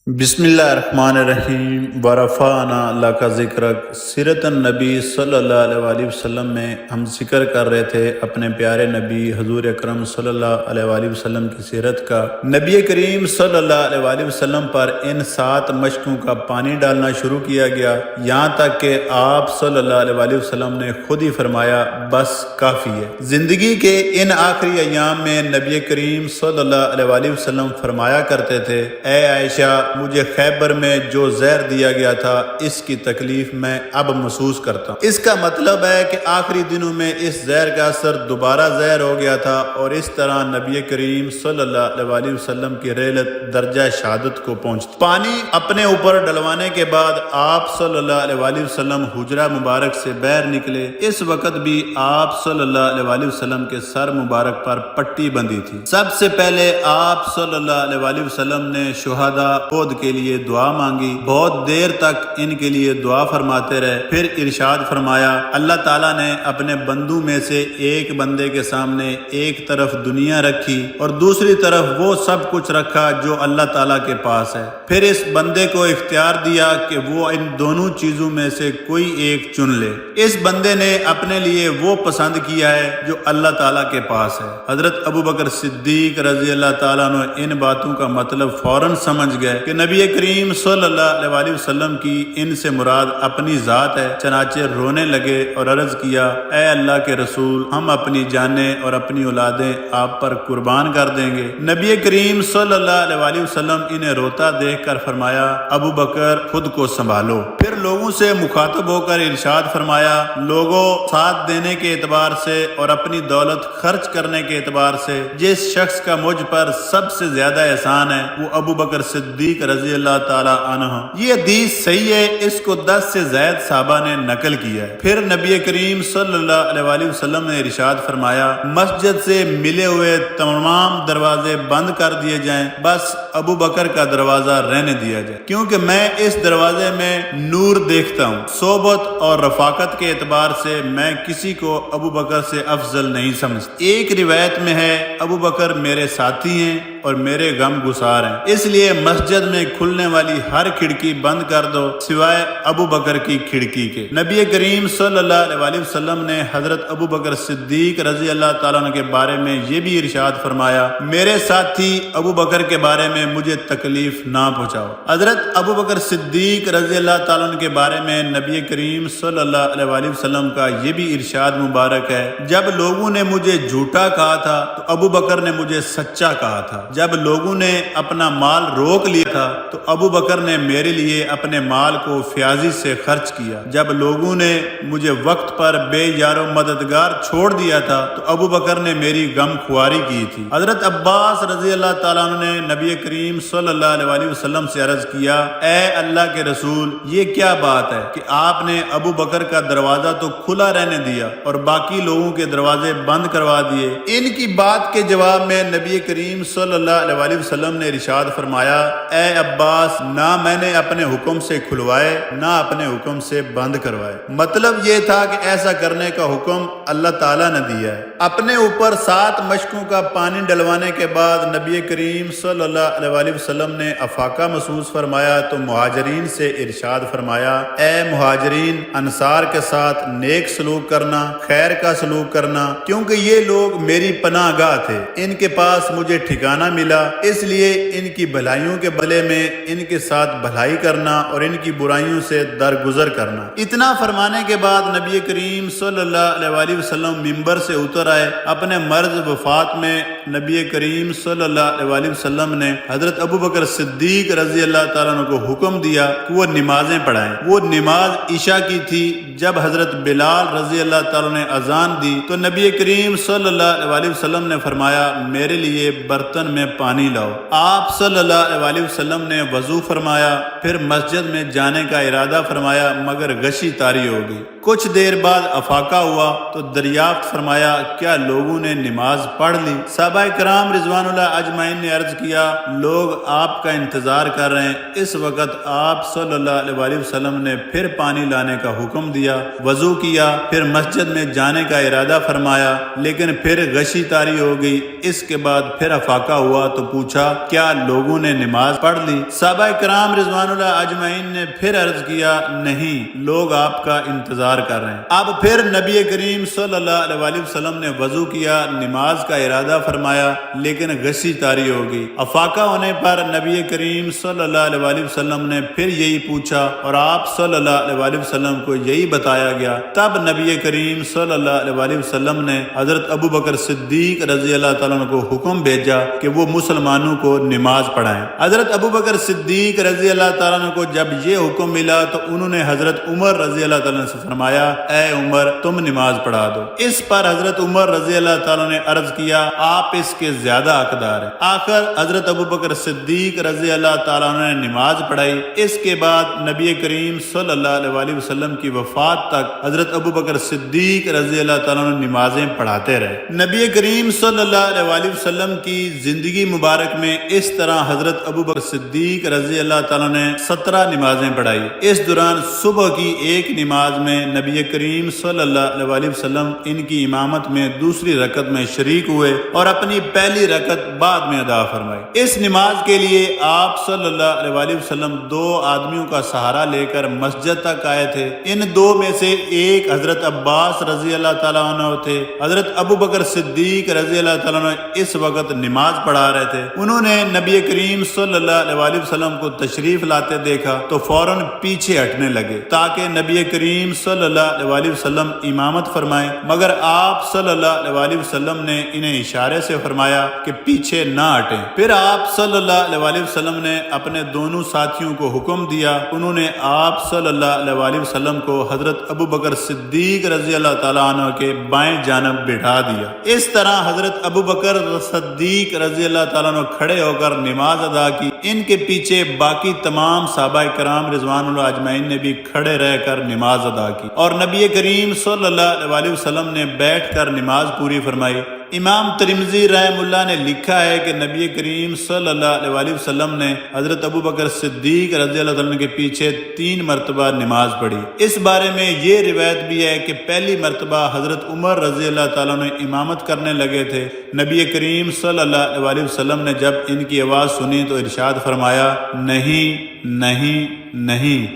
بسم اللہ الرحمن الرحیم ورفعنا لک ذکرک سیرت النبی صلی اللہ علیہ وآلہ وسلم میں ہم ذکر کر رہے تھے اپنے پیارے نبی حضور اکرم صلی اللہ علیہ وآلہ وسلم کی سیرت کا۔ نبی کریم صلی اللہ علیہ وآلہ وسلم پر ان 7 مشکوں کا پانی ڈالنا شروع کیا گیا، یہاں تک کہ آپ صلی اللہ علیہ وآلہ وسلم نے خود ہی فرمایا بس کافی ہے۔ زندگی کے ان آخری ایام میں نبی کریم صلی اللہ علیہ وآلہ وسلم فرمایا کرتے تھے، اے عائشہ، مجھے خیبر میں جو زہر دیا گیا تھا اس کی تکلیف میں اب محسوس کرتا ہوں۔ اس کا مطلب ہے کہ آخری دنوں میں اس زہر کا اثر دوبارہ زہر ہو گیا تھا، اور اس طرح نبی کریم صلی اللہ علیہ وآلہ وسلم کی ریلت درجہ شہادت کو پہنچتی۔ پانی اپنے اوپر ڈلوانے کے بعد آپ صلی اللہ علیہ وآلہ وسلم حجرہ مبارک سے باہر نکلے۔ اس وقت بھی آپ صلی اللہ علیہ وآلہ وسلم کے سر مبارک پر پٹی بندھی تھی۔ سب سے پہلے آپ صلی اللہ علیہ وآلہ وسلم نے شہداء کے لیے دعا مانگی، بہت دیر تک ان کے لیے دعا فرماتے رہے۔ پھر ارشاد فرمایا، اللہ تعالیٰ نے اپنے بندوں میں سے ایک بندے کے سامنے ایک طرف دنیا رکھی اور دوسری طرف وہ سب کچھ رکھا جو اللہ تعالیٰ کے پاس ہے۔ پھر اس بندے کو اختیار دیا کہ وہ ان دونوں چیزوں میں سے کوئی ایک چن لے۔ اس بندے نے اپنے لیے وہ پسند کیا ہے جو اللہ تعالیٰ کے پاس ہے۔ حضرت ابو بکر صدیق رضی اللہ تعالیٰ عنہ ان باتوں کا مطلب فوراً سمجھ گئے کہ نبی کریم صلی اللہ علیہ وآلہ وسلم کی ان سے مراد اپنی ذات ہے، چنانچہ رونے لگے اور عرض کیا، اے اللہ کے رسول، ہم اپنی جانیں اور اپنی اولادیں آپ پر قربان کر دیں گے۔ نبی کریم صلی اللہ علیہ وآلہ وسلم انہیں روتا دیکھ کر فرمایا، ابو بکر خود کو سنبھالو۔ پھر لوگوں سے مخاطب ہو کر ارشاد فرمایا، لوگوں، ساتھ دینے کے اعتبار سے اور اپنی دولت خرچ کرنے کے اعتبار سے جس شخص کا مجھ پر سب سے زیادہ احسان ہے وہ ابو بکر صدیق رضی اللہ تعالیٰ عنہ۔ یہ حدیث صحیح ہے، اس کو 10 سے زائد صحابہ نے نقل کیا ہے۔ پھر نبی کریم صلی اللہ علیہ وآلہ وسلم نے ارشاد فرمایا، مسجد سے ملے ہوئے تمام دروازے بند کر دیے جائیں، بس ابو بکر کا دروازہ رہنے دیا جائے، کیونکہ میں اس دروازے میں نور دیکھتا ہوں۔ صحبت اور رفاقت کے اعتبار سے میں کسی کو ابو بکر سے افضل نہیں سمجھتا۔ ایک روایت میں ہے، ابو بکر میرے ساتھی ہیں اور میرے غم گسار ہیں، اس لیے مسجد میں کھلنے والی ہر کھڑکی بند کر دو سوائے ابو بکر کی کھڑکی کے۔ نبی کریم صلی اللہ علیہ وآلہ وسلم نے حضرت ابو بکر صدیق رضی اللہ تعالیٰ عنہ کے بارے میں یہ بھی ارشاد فرمایا، میرے ساتھی ابو بکر کے بارے میں مجھے تکلیف نہ پہنچاؤ۔ حضرت ابو بکر صدیق رضی اللہ تعالیٰ عنہ کے بارے میں نبی کریم صلی اللہ علیہ وآلہ وسلم کا یہ بھی ارشاد مبارک ہے، جب لوگوں نے مجھے جھوٹا کہا تھا تو ابو بکر نے مجھے سچا کہا تھا، جب لوگوں نے اپنا مال روک لیا تھا تو ابو بکر نے میرے لیے اپنے مال کو فیاضی سے خرچ کیا، جب لوگوں نے مجھے وقت پر بے یار و مددگار چھوڑ دیا تھا تو ابو بکر نے میری غم خواری کی تھی۔ حضرت عباس رضی اللہ تعالیٰ عنہ نے نبی کریم صلی اللہ علیہ وآلہ وسلم سے عرض کیا، اے اللہ کے رسول، یہ کیا بات ہے کہ آپ نے ابو بکر کا دروازہ تو کھلا رہنے دیا اور باقی لوگوں کے دروازے بند کروا دیے؟ ان کی بات کے جواب میں نبی کریم صلی اللہ علیہ وآلہ وسلم نے ارشاد فرمایا، اے عباس، نہ میں نے اپنے حکم سے کھلوائے نہ اپنے حکم سے بند کروائے۔ مطلب یہ تھا کہ ایسا کرنے کا حکم اللہ تعالیٰ نے دیا ہے۔ اپنے اوپر 7 مشکوں کا پانی ڈلوانے کے بعد نبی کریم صلی اللہ علیہ وآلہ وسلم نے افاقہ محسوس فرمایا تو مہاجرین سے ارشاد فرمایا، اے مہاجرین، انصار کے ساتھ نیک سلوک کرنا، خیر کا سلوک کرنا، کیونکہ یہ لوگ میری پناہ گاہ تھے، ان کے پاس مجھے ٹھکانہ ملا، اس لیے ان کی بھلائیوں کے بدلے میں ان کے ساتھ بھلائی کرنا اور ان کی برائیوں سے درگزر کرنا۔ اتنا فرمانے کے بعد نبی کریم صلی اللہ علیہ وآلہ وسلم ممبر سے اتر آئے۔ اپنے مرض وفات میں نبی کریم صلی اللہ علیہ وآلہ وسلم نے حضرت ابو بکر صدیق رضی اللہ تعالیٰ عنہ کو حکم دیا کہ وہ نمازیں پڑھائیں۔ وہ نماز عشاء کی تھی۔ جب حضرت بلال رضی اللہ تعالیٰ نے اذان دی تو نبی کریم صلی اللہ علیہ وآلہ وسلم نے فرمایا، میرے لیے برتن میں پانی لاؤ۔ آپ صلی اللہ علیہ وآلہ وسلم نے وضو فرمایا، پھر مسجد میں جانے کا ارادہ فرمایا، مگر غشی طاری ہو گئی۔ کچھ دیر بعد افاقہ ہوا تو دریافت فرمایا، کیا لوگوں نے نماز پڑھ لی؟ صحابہ کرام رضوان اللہ اجمعین نے عرض کیا لوگ آپ کا انتظار کر رہے ہیں۔ اس وقت آپ صلی اللہ علیہ وسلم نے پھر پانی لانے کا حکم دیا، وضو کیا، پھر مسجد میں جانے کا ارادہ فرمایا، لیکن پھر غشی طاری ہو گئی۔ اس کے بعد پھر افاقہ ہوا تو پوچھا کیا لوگوں نے نماز پڑھ لی؟ صحابہ کرام رضوان اللہ اجمعین نے پھر عرض کیا نہیں، لوگ آپ کا انتظار کر رہے ہیں۔ اب پھر نبی کریم صلی اللہ علیہ وسلم نے وضو کیا، نماز کا ارادہ فرمایا، لیکن غشی طاری ہو گئی۔ افاقہ ہونے پر نبی کریم صلی اللہ علیہ وسلم نے پھر یہی پوچھا اور آپ صلی اللہ علیہ وسلم کو یہی بتایا گیا۔ تب نبی کریم صلی اللہ علیہ وسلم نے حضرت ابو بکر صدیق رضی اللہ تعالیٰ عنہ کو حکم بھیجا کہ وہ مسلمانوں کو نماز پڑھائیں۔ حضرت ابو بکر صدیق رضی اللہ تعالیٰ عنہ کو جب یہ حکم ملا تو انہوں نے حضرت عمر رضی اللہ تعالیٰ عنہ سے فرمایا اے عمر تم نماز پڑھا دو۔ اس پر حضرت عمر رضی اللہ تعالیٰ نے عرض کیا آپ اس کے زیادہ حقدار ہیں۔ آخر حضرت ابو بکر صدیق رضی اللہ تعالیٰ عنہ نے نماز پڑھائی۔ اس کے بعد نبی کریم صلی اللہ علیہ وسلم کی وفات تک حضرت ابو بکر صدیق رضی اللہ تعالیٰ عنہ نمازیں پڑھاتے رہے۔ نبی کریم صلی اللہ علیہ وسلم کی زندگی مبارک میں اس طرح حضرت ابو بکر صدیق رضی اللہ تعالیٰ نے 17 نمازیں پڑھائی۔ اس دوران صبح کی ایک نماز میں نبی کریم صلی اللہ علیہ وسلم ان کی امامت میں دوسری رکعت میں شریک ہوئے اور اپنی پہلی رکعت بعد میں ادا فرمائی۔ اس نماز کے لیے آپ صلی اللہ علیہ وسلم 2 آدمیوں کا سہارا لے کر مسجد تک آئے تھے۔ ان 2 میں سے ایک حضرت عباس رضی اللہ تعالیٰ عنہ تھے۔ حضرت ابو بکر صدیق رضی اللہ تعالیٰ عنہ اس وقت نماز پڑھا رہے تھے۔ انہوں نے نبی کریم صلی اللہ علیہ وسلم کو تشریف لاتے دیکھا تو فوراً پیچھے ہٹنے لگے تاکہ نبی کریم صلی اللہ علیہ وسلم امامت فرمائیں، مگر آپ صلی اللہ علیہ وسلم نے انہیں اشارے سے فرمایا کہ پیچھے نہ ہٹیں۔ پھر آپ صلی اللہ علیہ وسلم نے اپنے دونوں ساتھیوں کو حکم دیا، انہوں نے آپ صلی اللہ علیہ وسلم کو حضرت ابو بکر صدیق رضی اللہ تعالیٰ عنہ کے بائیں جانب بٹھا دیا۔ اس طرح حضرت ابو بکر صدیق رضی اللہ تعالیٰ عنہ کھڑے ہو کر نماز ادا کی۔ ان کے پیچھے باقی تمام صحابہ کرام رضوان اللہ اجمعین نے بھی کھڑے رہ کر نماز ادا کی اور نبی کریم صلی اللہ علیہ وسلم نے بیٹھ کر نماز پوری فرمائی۔ امام ترمذی رحمہ اللہ نے لکھا ہے کہ نبی کریم صلی اللہ علیہ وسلم نے حضرت ابو بکر صدیق رضی اللہ عنہ کے پیچھے 3 مرتبہ نماز پڑھی۔ اس بارے میں یہ روایت بھی ہے کہ پہلی مرتبہ حضرت عمر رضی اللہ تعالیٰ نے امامت کرنے لگے تھے۔ نبی کریم صلی اللہ علیہ وسلم نے جب ان کی آواز سنی تو ارشاد فرمایا نہیں نہیں نہیں،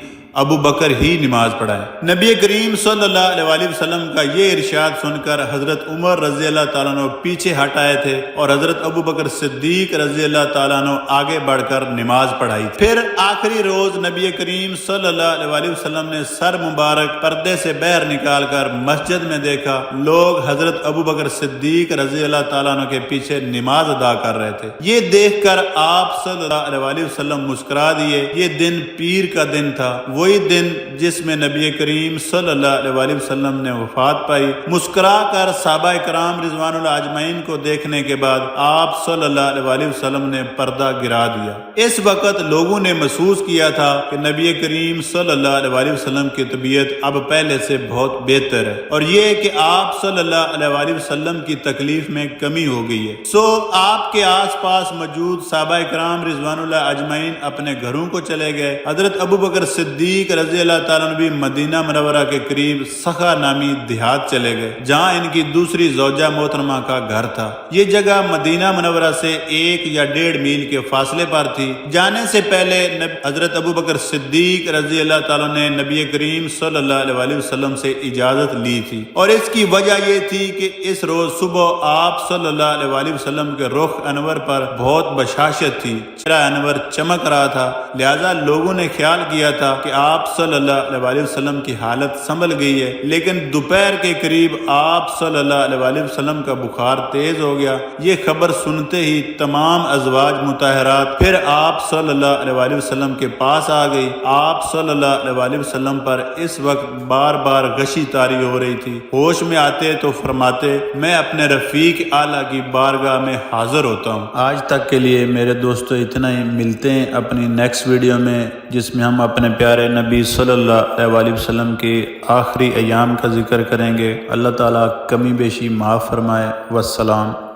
ابو بکر ہی نماز پڑھائے۔ نبی کریم صلی اللہ علیہ وسلم کا یہ ارشاد سن کر حضرت عمر رضی اللہ تعالیٰ عنہ پیچھے ہٹ آئے تھے اور حضرت ابو بکر صدیق رضی اللہ تعالیٰ عنہ آگے بڑھ کر نماز پڑھائی۔ پھر آخری روز نبی کریم صلی اللہ علیہ وسلم نے سر مبارک پردے سے باہر نکال کر مسجد میں دیکھا لوگ حضرت ابو بکر صدیق رضی اللہ تعالیٰ عنہ کے پیچھے نماز ادا کر رہے تھے۔ یہ دیکھ کر آپ صلی اللہ علیہ وسلم مسکرا دیے۔ یہ دن پیر کا دن تھا، وہی دن جس میں نبی کریم صلی اللہ علیہ وسلم نے وفات پائی۔ مسکرا کر صحابہ کرام رضوان اللہ اجمعین کو دیکھنے کے بعد آپ صلی اللہ علیہ وسلم نے پردہ گرا دیا۔ اس وقت لوگوں نے محسوس کیا تھا کہ نبی کریم صلی اللہ علیہ وسلم کی طبیعت اب پہلے سے بہت بہتر ہے اور یہ کہ آپ صلی اللہ علیہ وسلم کی تکلیف میں کمی ہو گئی ہے۔ سو آپ کے آس پاس موجود صحابہ کرام رضوان اللہ اجمعین اپنے گھروں کو چلے گئے۔ حضرت ابو بکر صدیق رضی اللہ تعالیٰ عنہ بھی مدینہ منورہ کے قریب سخا نامی دیہات چلے گئے جہاں ان کی دوسری زوجہ محترمہ کا گھر تھا۔ یہ جگہ مدینہ منورہ سے 1 یا 1.5 میل کے فاصلے پر تھی۔ جانے سے پہلے حضرت ابو بکر صدیق رضی اللہ تعالیٰ نے نبی کریم صلی اللہ علیہ وسلم سے اجازت لی تھی اور اس کی وجہ یہ تھی کہ اس روز صبح آپ صلی اللہ علیہ وسلم کے رخ انور پر بہت بشاشت تھی، چہرہ انور چمک رہا تھا، لہذا لوگوں نے خیال کیا تھا کہ آپ صلی اللہ علیہ وسلم کی حالت سنبھل گئی ہے۔ لیکن دوپہر کے قریب آپ صلی اللہ علیہ وسلم کا بخار تیز ہو گیا۔ یہ خبر سنتے ہی تمام ازواج مطہرات پھر آپ صلی اللہ علیہ وسلم کے پاس آ گئی۔ آپ صلی اللہ علیہ وسلم پر اس وقت بار بار غشی طاری ہو رہی تھی۔ ہوش میں آتے تو فرماتے میں اپنے رفیق اعلیٰ کی بارگاہ میں حاضر ہوتا ہوں۔ آج تک کے لیے میرے دوستو اتنا ہی، ملتے ہیں اپنی نیکسٹ ویڈیو میں جس میں ہم اپنے پیارے پیارے نبی صلی اللہ علیہ وآلہ وسلم کے آخری ایام کا ذکر کریں گے۔ اللہ تعالیٰ کمی بیشی معاف فرمائے۔ والسلام۔